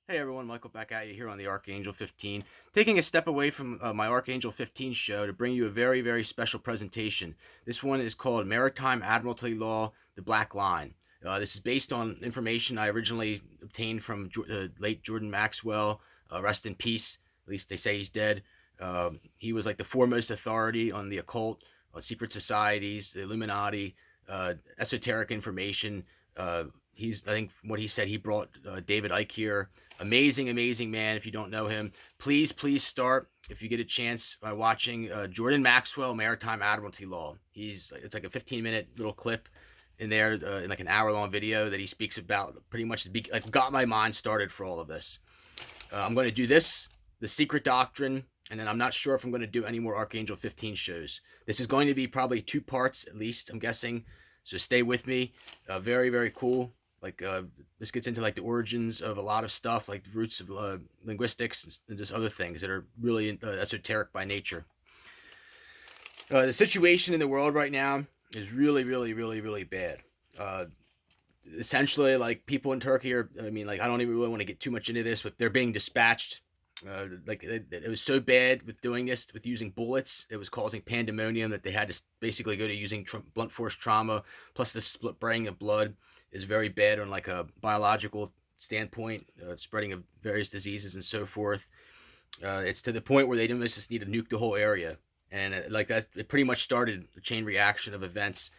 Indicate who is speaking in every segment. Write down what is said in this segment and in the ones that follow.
Speaker 1: Hey everyone, Michael back at you here on the Archangel 15. Taking a step away from my Archangel 15 show to bring you a very, very special presentation. This one is called Maritime Admiralty Law, the Black Line. This is based on information I originally obtained from late Jordan Maxwell. Rest in peace. At least they say he's dead. He was like the foremost authority on the occult, secret societies, the Illuminati, esoteric information. I think what he said, he brought David Icke here. Amazing, amazing man. If you don't know him, please start, if you get a chance, by watching Jordan Maxwell, Maritime Admiralty Law. It's like a 15-minute little clip in there, in like an hour-long video that he speaks about pretty much like got my mind started for all of this. I'm going to do this, the secret doctrine, and then I'm not sure if I'm going to do any more Archangel 15 shows. This is going to be probably 2 parts at least, I'm guessing. So stay with me. Very, very cool. Like this gets into like the origins of a lot of stuff, like the roots of linguistics and just other things that are really esoteric by nature. The situation in the world right now is really, really, really, really bad. Essentially, like people in Turkey are, I mean, like I don't even really want to get too much into this, but they're being dispatched. Like it was so bad with doing this, with using bullets, it was causing pandemonium that they had to basically go to using blunt force trauma, plus the spraying of blood is very bad on like a biological standpoint, spreading of various diseases and so forth. It's to the point where they didn't just need to nuke the whole area, and like that, it pretty much started a chain reaction of events.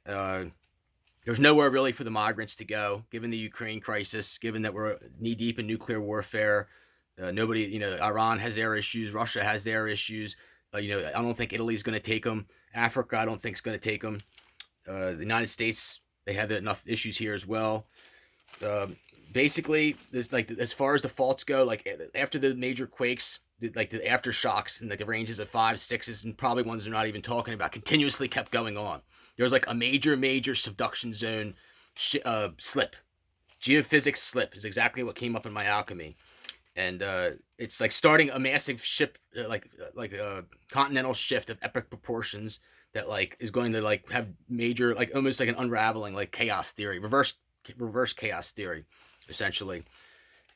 Speaker 1: There's nowhere really for the migrants to go, given the Ukraine crisis, given that we're knee deep in nuclear warfare. Nobody, Iran has their issues, Russia has their issues. I don't think Italy's going to take them. Africa, I don't think is going to take them. The United States, they have enough issues here as well. Basically, like as far as the faults go, like after the major quakes, like the aftershocks and like the ranges of 5, 6s, and probably ones they're not even talking about, continuously kept going on. There was like a major subduction zone slip. Geophysics slip is exactly what came up in my alchemy. And it's like starting a massive shift, like a continental shift of epic proportions that like is going to like have major, like almost like an unraveling, like chaos theory, reverse chaos theory, essentially.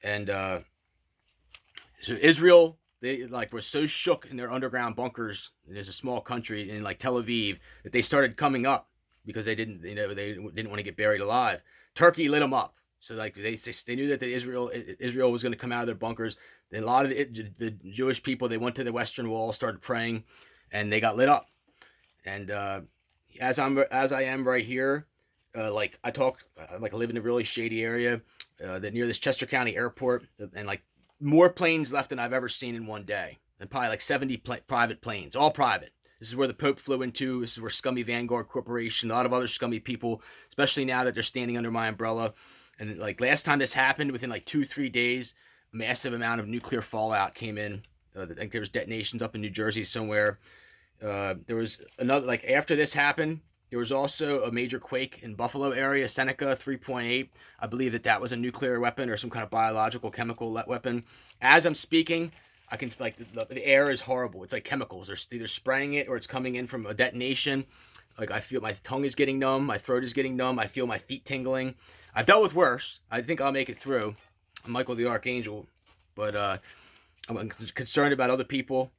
Speaker 1: And so Israel, they like were so shook in their underground bunkers. There's a small country in like Tel Aviv that they started coming up because they didn't want to get buried alive. Turkey lit them up. So like they knew that Israel was going to come out of their bunkers. Then a lot of the Jewish people, they went to the Western Wall, started praying, and they got lit up. And as I am right here, like I live in a really shady area that near this Chester County Airport, and like more planes left than I've ever seen in one day, and probably like 70 private planes, all private. This is where the Pope flew into. This is where scummy Vanguard Corporation, a lot of other scummy people, especially now that they're standing under my umbrella. And like last time this happened, within like 2-3 days, a massive amount of nuclear fallout came in. I think there was detonations up in New Jersey somewhere. There was another, like after this happened, there was also a major quake in Buffalo area, Seneca 3.8. I believe that was a nuclear weapon or some kind of biological chemical weapon. As I'm speaking, I can like the air is horrible. It's like chemicals. They're either spraying it or it's coming in from a detonation. Like I feel my tongue is getting numb, my throat is getting numb, I feel my feet tingling. I've dealt with worse. I think I'll make it through. I'm Michael the Archangel, but I'm concerned about other people.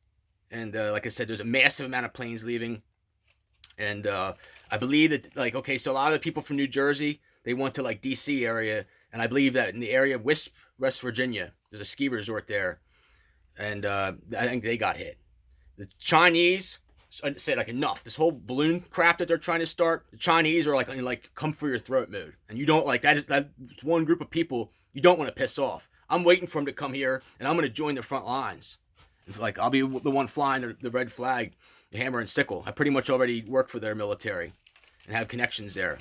Speaker 1: And like I said, there's a massive amount of planes leaving. And I believe that, like, okay, so a lot of the people from New Jersey, they went to like DC area. And I believe that in the area of Wisp, West Virginia, there's a ski resort there. And I think they got hit. The Chinese said like enough. This whole balloon crap that they're trying to start. The Chinese are like in like come for your throat mode, and you don't like that. That's one group of people you don't want to piss off. I'm waiting for them to come here, and I'm going to join the front lines. Like I'll be the one flying the red flag, the hammer and sickle. I pretty much already work for their military, and have connections there.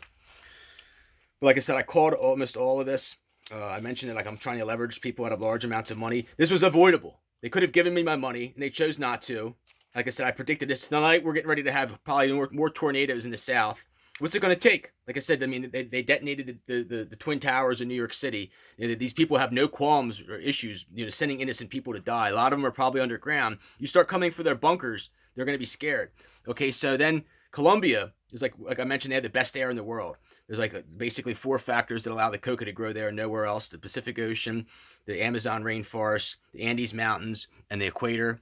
Speaker 1: But like I said, I called almost all of this. I mentioned that like I'm trying to leverage people out of large amounts of money. This was avoidable. They could have given me my money, and they chose not to. Like I said, I predicted this tonight. We're getting ready to have probably more tornadoes in the south. What's it going to take? Like I said, I mean, they detonated the Twin Towers in New York City. These people have no qualms or issues, sending innocent people to die. A lot of them are probably underground. You start coming for their bunkers, they're going to be scared. Okay, so then Colombia is like I mentioned, they have the best air in the world. There's like basically 4 factors that allow the coca to grow there and nowhere else: the Pacific Ocean, the Amazon rainforest, the Andes Mountains, and the equator.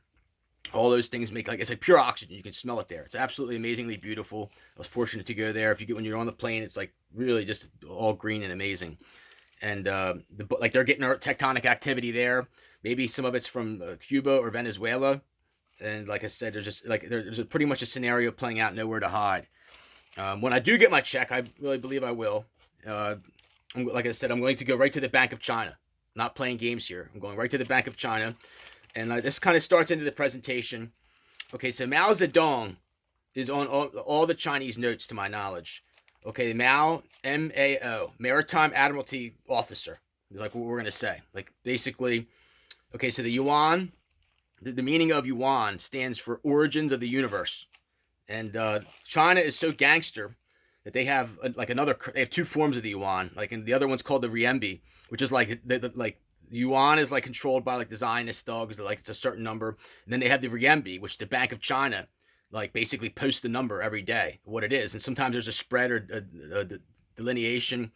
Speaker 1: All those things make, like, it's like pure oxygen. You can smell it there. It's absolutely amazingly beautiful. I was fortunate to go there. If you get, when you're on the plane, it's like really just all green and amazing. And like they're getting tectonic activity there. Maybe some of it's from Cuba or Venezuela. And like I said, there's just like there's pretty much a scenario playing out, nowhere to hide. When I do get my check, I really believe I will. Like I said, I'm going to go right to the Bank of China. I'm not playing games here. I'm going right to the Bank of China. And this kind of starts into the presentation. Okay, so Mao Zedong is on all the Chinese notes, to my knowledge. Okay, Mao, M-A-O, Maritime Admiralty Officer, is like what we're going to say. Like, basically, okay, so the yuan, the meaning of yuan stands for origins of the universe. And China is so gangster that they have they have 2 forms of the yuan. Like, and the other one's called the renminbi, which is like like yuan is like controlled by like the Zionist thugs, like it's a certain number. And then they have the renminbi, which the Bank of China like basically posts the number every day, what it is. And sometimes there's a spread or a delineation.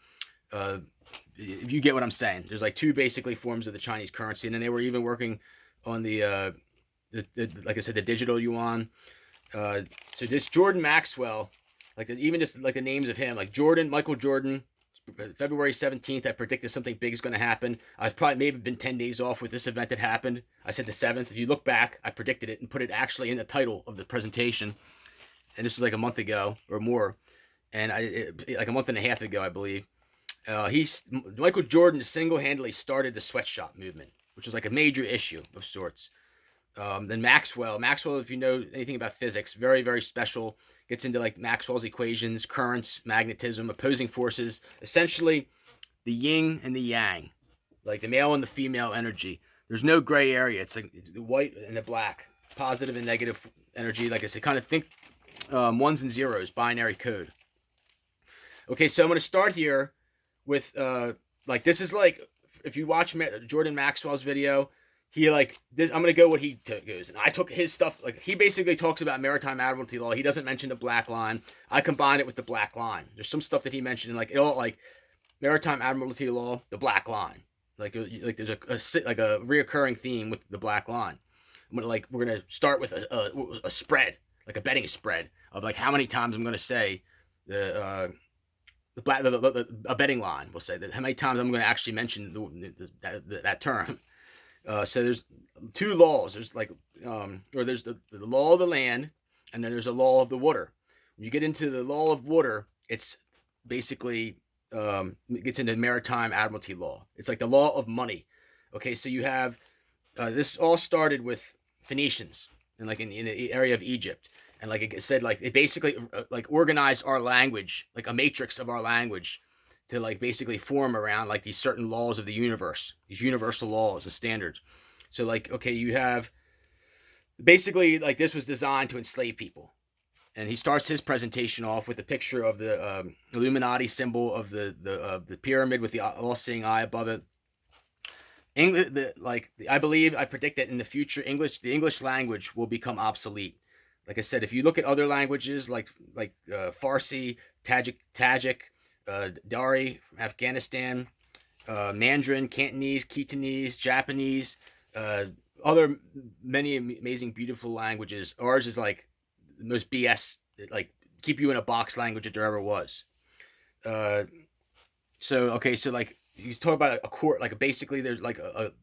Speaker 1: If you get what I'm saying, there's like 2 basically forms of the Chinese currency. And then they were even working on the like I said, the digital yuan. So this Jordan Maxwell, like even just like the names of him, like Michael Jordan, February 17th, I predicted something big is going to happen. I've probably maybe been 10 days off with this event that happened. I said the 7th. If you look back, I predicted it and put it actually in the title of the presentation. And this was like a month ago or more. And like a month and a half ago, I believe. Michael Jordan single-handedly started the sweatshop movement, which was like a major issue of sorts. Then Maxwell, if you know anything about physics, very, very special. Gets into like Maxwell's equations, currents, magnetism, opposing forces, essentially the yin and the yang, like the male and the female energy. There's no gray area. It's like the white and the black, positive and negative energy. Like I said, kind of think ones and zeros, binary code. Okay, so I'm going to start here with like this is like if you watch Jordan Maxwell's video. He like this, I'm gonna go what he goes, and I took his stuff. Like he basically talks about maritime admiralty law. He doesn't mention the black line. I combine it with the black line. There's some stuff that he mentioned, like it all like maritime admiralty law, the black line. Like there's a reoccurring theme with the black line. We're gonna start with a spread, like a betting spread of like how many times I'm gonna say a betting line. We'll say that how many times I'm gonna actually mention that term. So there's 2 laws. There's like, or there's the law of the land, and then there's a law of the water. When you get into the law of water, it's basically it gets into maritime admiralty law. It's like the law of money. Okay, so you have this all started with Phoenicians and like in the area of Egypt, and like it said, like it basically like organized our language, like a matrix of our language, to like basically form around like these certain laws of the universe, these universal laws and standards. So like, okay, you have basically like this was designed to enslave people. And he starts his presentation off with a picture of the Illuminati symbol of the pyramid with the all-seeing eye above it. I predict that in the future, the English language will become obsolete. Like I said, if you look at other languages like Farsi, Tajik, Dari from Afghanistan, Mandarin, Cantonese, Khitanese, Japanese, other many amazing, beautiful languages. Ours is like the most BS, like keep you in a box language that there ever was. So like you talk about a court, like basically there's like a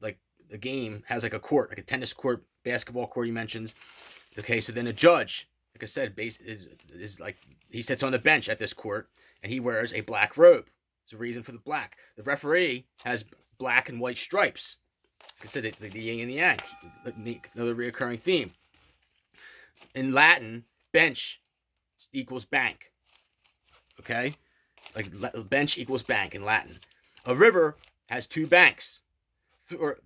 Speaker 1: game has like a court, like a tennis court, basketball court. He mentions. Okay, so then a judge, like I said, is like he sits on the bench at this court. And he wears a black robe. There's a reason for the black. The referee has black and white stripes. Like I said, the yin and the yang. Another reoccurring theme. In Latin, bench equals bank. Okay? Like bench equals bank in Latin. A river has 2 banks. Or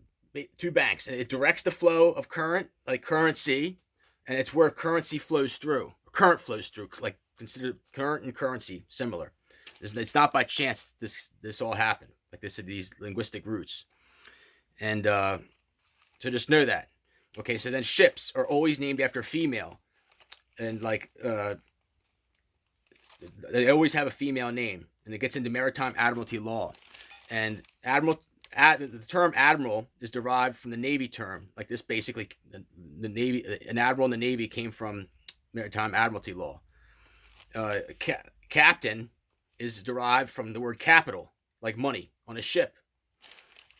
Speaker 1: 2 banks. And it directs the flow of current, like currency. And it's where currency flows through. Current flows through, like consider current and currency similar. It's not by chance this all happened. Like they said, these linguistic roots. And so just know that. Okay, so then ships are always named after female. And like they always have a female name. and it gets into maritime admiralty law. And the term admiral is derived from the Navy term. Like this, basically, the Navy, an admiral in the Navy came from maritime admiralty law. Captain is derived from the word capital, like money on a ship.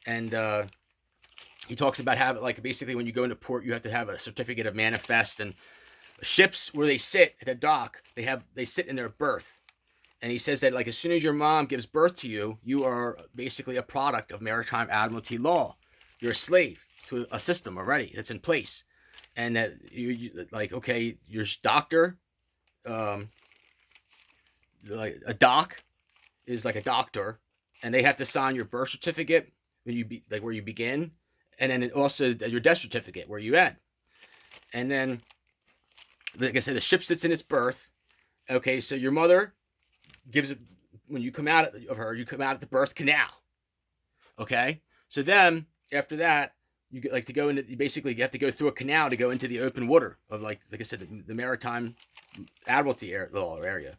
Speaker 1: And he talks about having, like, basically when you go into port, you have to have a certificate of manifest. And ships, where they sit at the dock, they sit in their berth. And he says that, like, as soon as your mom gives birth to you, you are basically a product of maritime admiralty law. You're a slave to a system already that's in place. And that you like, okay, your doctor, like a doc is like a doctor, and they have to sign your birth certificate when where you begin, and then also your death certificate where you end. And then, like I said, the ship sits in its berth. Okay, so your mother gives it, when you come out of her, you come out of the birth canal. Okay, so then after that, you get, like, to go into, you basically have to go through a canal to go into the open water of, like I said, the maritime admiralty area.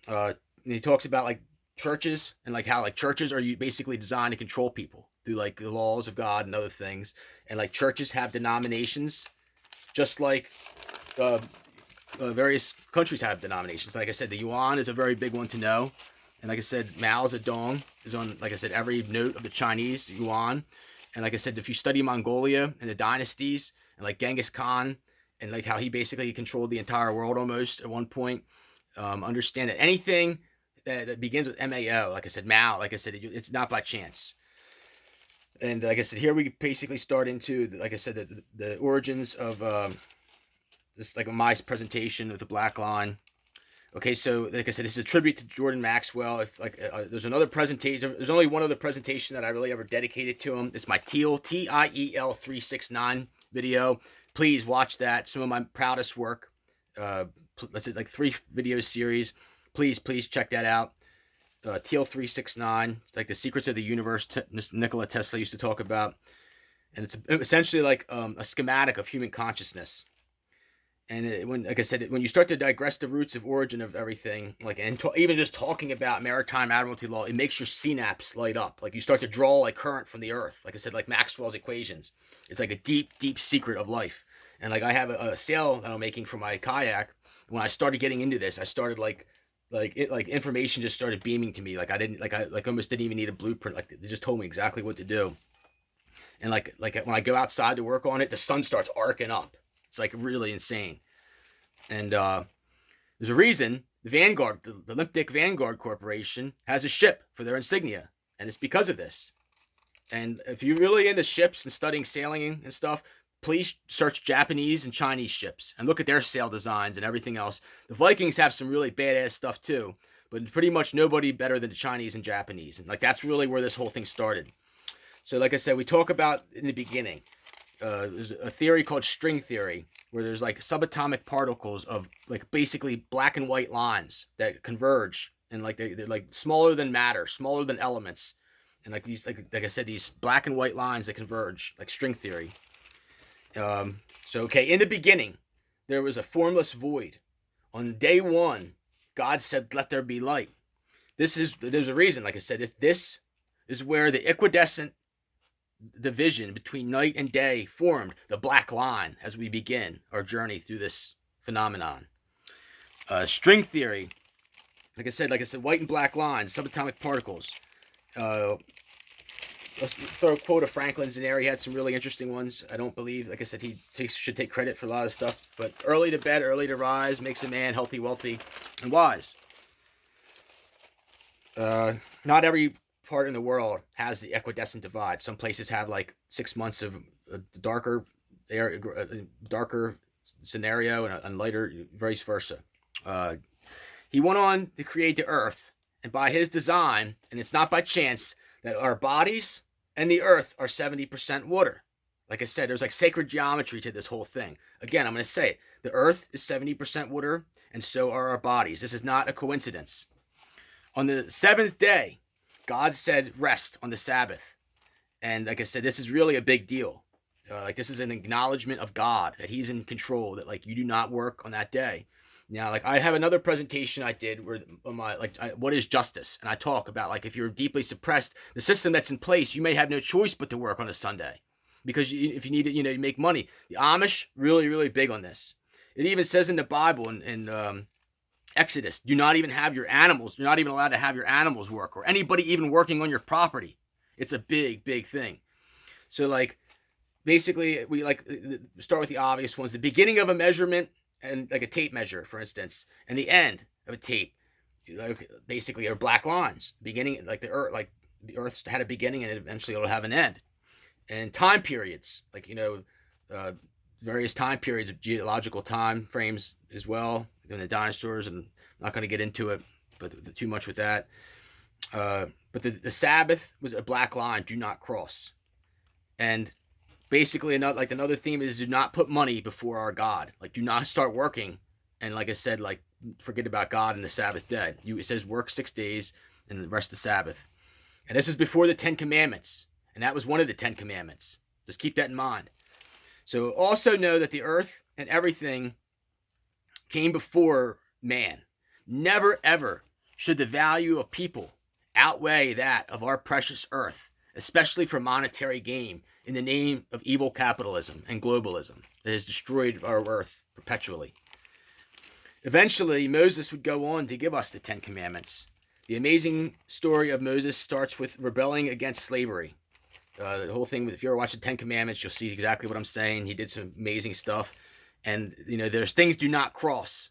Speaker 1: And he talks about, like, churches, and like how, like, churches are basically designed to control people through, like, the laws of God and other things. And, like, churches have denominations, just like various countries have denominations. Like I said, the yuan is a very big one to know. And like I said, Mao Zedong is on, like I said, every note of the Chinese yuan. And like I said, if you study Mongolia and the dynasties, and like Genghis Khan, and like how he basically controlled the entire world almost at one point, understand that anything that begins with MAO, like I said, Mao, like I said, it's not by chance. And like I said, here we basically start into, like I said, the origins of this, like my presentation with the black line. Okay, so like I said, this is a tribute to Jordan Maxwell. If like there's another presentation, there's only one other presentation that I really ever dedicated to him. It's my TIEL 369 video. Please watch that. Some of my proudest work. Let's say like 3 video series. Please check that out. TIEL 369. It's like the secrets of the universe. Nikola Tesla used to talk about, and it's essentially like a schematic of human consciousness. And when, like I said, when you start to digress the roots of origin of everything, like, and even just talking about maritime admiralty law, it makes your synapse light up. Like, you start to draw, like, current from the earth. Like I said, like Maxwell's equations. It's like a deep secret of life. And like I have a sail that I'm making for my kayak. When I started getting into this, I started like information just started beaming to me. Like I almost didn't even need a blueprint. Like they just told me exactly what to do. And like when I go outside to work on it, the sun starts arcing up. It's like really insane. And there's a reason the Vanguard, the Olympic Vanguard Corporation, has a ship for their insignia. And it's because of this. And if you're really into ships and studying sailing and stuff, please search Japanese and Chinese ships and look at their sail designs and everything else. The Vikings have some really badass stuff too, but pretty much nobody better than the Chinese and Japanese. And like that's really where this whole thing started. So like I said, we talk about in the beginning, there's a theory called string theory, where there's like subatomic particles of like basically black and white lines that converge, and like they're like smaller than matter, smaller than elements, and like these like I said, these black and white lines that converge, like string theory. So okay, in the beginning, there was a formless void. On day 1, God said, "Let there be light." There's a reason, like I said, this is where the equidistant division between night and day formed, the black line, as we begin our journey through this phenomenon. String theory, like I said, white and black lines, subatomic particles. Let's throw a quote of Franklin's in there. He had some really interesting ones. I don't believe, like I said, he should take credit for a lot of stuff. But early to bed, early to rise makes a man healthy, wealthy, and wise. Not every part in the world has the equidistant divide. Some places have like 6 months of a darker scenario and lighter, vice versa. He went on to create the earth, and by his design, and it's not by chance that our bodies and the earth are 70% water. Like I said, there's like sacred geometry to this whole thing. Again, I'm going to say it. The earth is 70% water, and so are our bodies. This is not a coincidence. On the 7th day, God said rest on the Sabbath. And like I said, this is really a big deal. Like this is an acknowledgement of God, that he's in control, that like you do not work on that day. Now, like I have another presentation I did where on my what is justice, and I talk about like if you're deeply suppressed, the system that's in place, you may have no choice but to work on a Sunday, because if you need to, you make money. The Amish really big on this. It even says in the Bible in Exodus, do not even have your animals. You're not even allowed to have your animals work or anybody even working on your property. It's a big thing. So like basically we like start with the obvious ones: the beginning of a measurement, and like a tape measure, for instance, and the end of a tape, like basically are black lines. Beginning, like the Earth had a beginning, and eventually it'll have an end. And time periods, like various time periods of geological time frames as well, in the dinosaurs, and I'm not going to get into it, but too much with that. But the Sabbath was a black line: do not cross. And basically another theme is do not put money before our God. Like do not start working, and like I said, like forget about God and the Sabbath day. It says work 6 days and the rest the Sabbath. And this is before the 10 Commandments, and that was one of the 10 Commandments. Just keep that in mind. So also know that the earth and everything came before man. Never ever should the value of people outweigh that of our precious earth, especially for monetary gain, in the name of evil capitalism and globalism that has destroyed our earth perpetually. Eventually, Moses would go on to give us the 10 Commandments. The amazing story of Moses starts with rebelling against slavery. The whole thing, if you ever watch the 10 Commandments, you'll see exactly what I'm saying. He did some amazing stuff. And, there's things do not cross.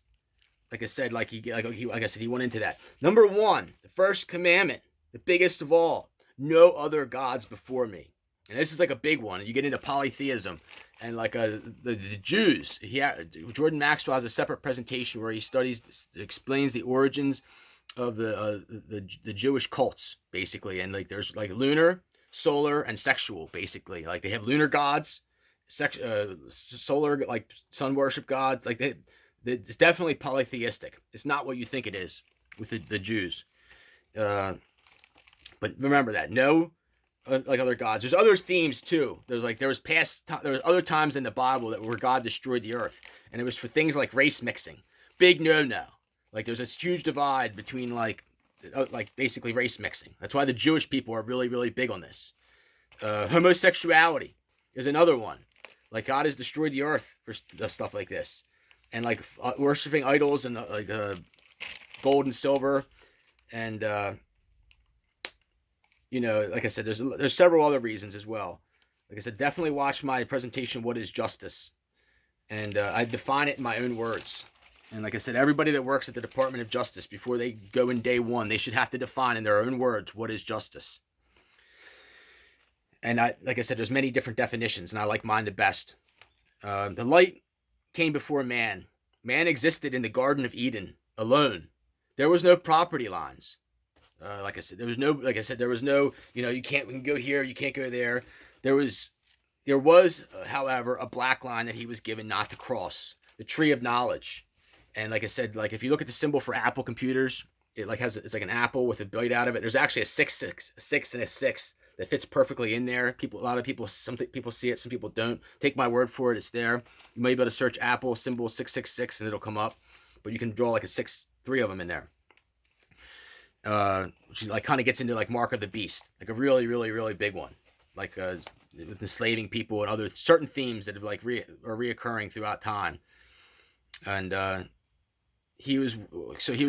Speaker 1: Like I said, like I said, he went into that. Number 1, the first commandment, the biggest of all: no other gods before me. And this is like a big one. You get into polytheism, and like the Jews. Jordan Maxwell has a separate presentation where he explains the origins of the Jewish cults, basically. And like there's like lunar, solar, and sexual, basically. Like they have lunar gods, solar, like sun worship gods. Like it's definitely polytheistic. It's not what you think it is with the Jews. But remember that. No, like other gods. There's other themes too. There was other times in the Bible where God destroyed the earth, and it was for things like race mixing. Big no. Like there's this huge divide between like basically race mixing. That's why the Jewish people are really big on this. Homosexuality is another one. Like God has destroyed the earth for stuff like this, and like worshiping idols and gold and silver, and like I said, there's several other reasons as well. Like I said, definitely watch my presentation, What is Justice? And I define it in my own words. And like I said, everybody that works at the Department of Justice, before they go in day one, they should have to define in their own words, what is justice? And like I said, there's many different definitions, and I like mine the best. The light came before man. Man existed in the Garden of Eden alone. There was no property lines. Like I said, there was no, we can go here, you can't go there. There was, however, a black line that he was given not to cross, the tree of knowledge. And like I said, like if you look at the symbol for Apple computers, it's like an apple with a bite out of it. There's actually a 6 and a 6 that fits perfectly in there. Some people see it, some people don't. Take my word for it, it's there. You may be able to search Apple symbol 666 and it'll come up, but you can draw like 3 of them in there. Which like kind of gets into like Mark of the Beast, like a really big one, like with enslaving people and other certain themes that have like are reoccurring throughout time. And he was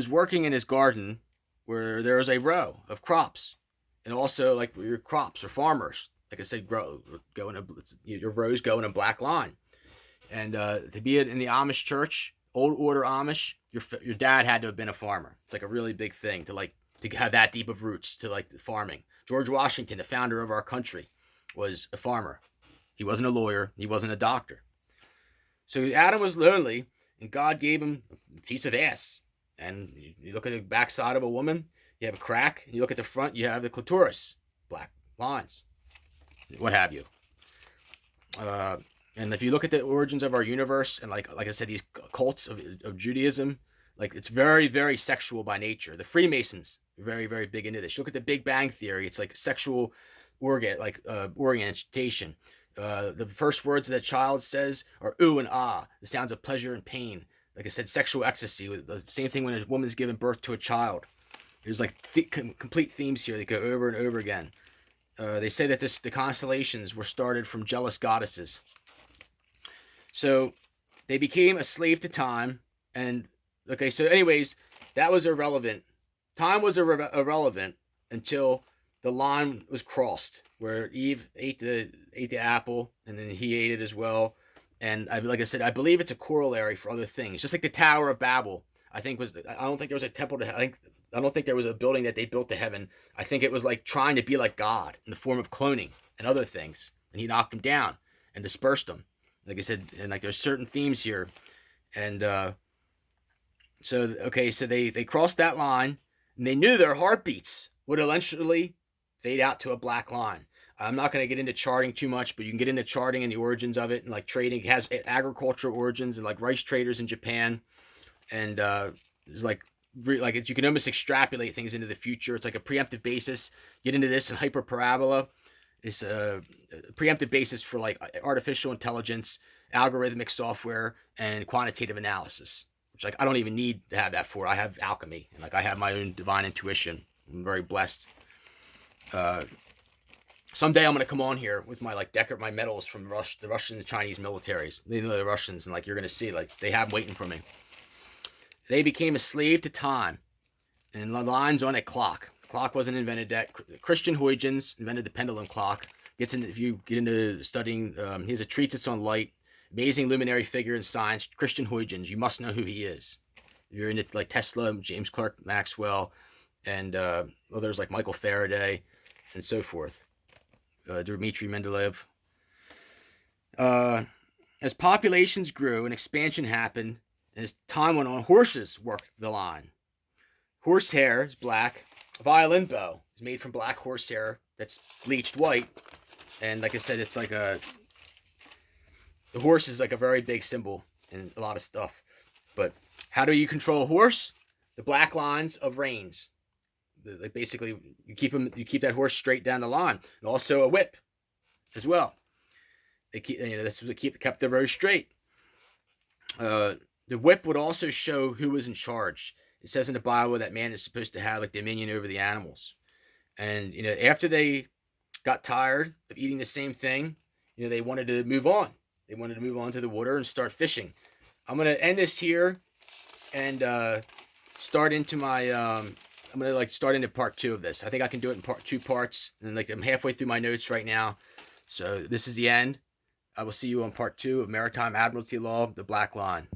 Speaker 1: working in his garden where there was a row of crops, and also like your crops or farmers, like I said, your rows go in a black line. And to be in the Amish church, old order Amish, your dad had to have been a farmer. It's like a really big thing to have that deep of roots to like farming. George Washington, the founder of our country, was a farmer. He wasn't a lawyer. He wasn't a doctor. So Adam was lonely, and God gave him a piece of ass. And you look at the backside of a woman, you have a crack. And you look at the front, you have the clitoris, black lines, what have you. And if you look at the origins of our universe, and like I said, these cults of Judaism, like it's very sexual by nature. The Freemasons are very big into this. You look at the Big Bang Theory, it's like sexual orientation. The first words that a child says are ooh and ah, the sounds of pleasure and pain. like I said, sexual ecstasy. The same thing when a woman's giving birth to a child. There's like complete themes here that go over and over again. They say that the constellations were started from jealous goddesses. So they became a slave to time. And okay, so anyways, that was irrelevant. Time was irrelevant until the line was crossed, where Eve ate the apple, and then he ate it as well. And like I said, I believe it's a corollary for other things, just like the Tower of Babel. I don't think there was a temple to. I don't think there was a building that they built to heaven. I think it was like trying to be like God in the form of cloning and other things, and he knocked them down and dispersed them. Like I said, and like there's certain themes here, and so they crossed that line, and they knew their heartbeats would eventually fade out to a black line. I'm not going to get into charting too much, but you can get into charting and the origins of it, and like trading. It has agricultural origins and like rice traders in Japan, and there's like you can almost extrapolate things into the future. It's like a preemptive basis. Get into this and hyperparabola. It's a preemptive basis for like artificial intelligence, algorithmic software, and quantitative analysis. Which like I don't even need to have that for. I have alchemy, and like I have my own divine intuition. I'm very blessed. Someday I'm gonna come on here with my like my medals from the Russian and Chinese militaries. They know the Russians, and like you're gonna see like they have waiting for me. They became a slave to time, and the lines on a clock. The clock wasn't invented yet. Christian Huygens invented the pendulum clock. If you get into studying, he has a treatise on light. Amazing luminary figure in science, Christian Huygens. You must know who he is. If you're into like Tesla, James Clerk Maxwell, and others like Michael Faraday, and so forth. Dmitry Mendeleev. As populations grew and expansion happened, and as time went on, horses worked the line. Horsehair is black. A violin bow is made from black horsehair that's bleached white. And like I said, it's like the horse is like a very big symbol in a lot of stuff. But how do you control a horse? The black lines of reins. Like basically, you keep that horse straight down the line, and also a whip, as well. They kept the road straight. The whip would also show who was in charge. It says in the Bible that man is supposed to have like dominion over the animals, and after they got tired of eating the same thing, they wanted to move on. They wanted to move on to the water and start fishing. I'm gonna end this here, and start into my. I'm gonna start into part 2 of this. I think I can do it in two parts, and I'm halfway through my notes right now. So this is the end. I will see you on part 2 of Maritime Admiralty Law, the Black Line.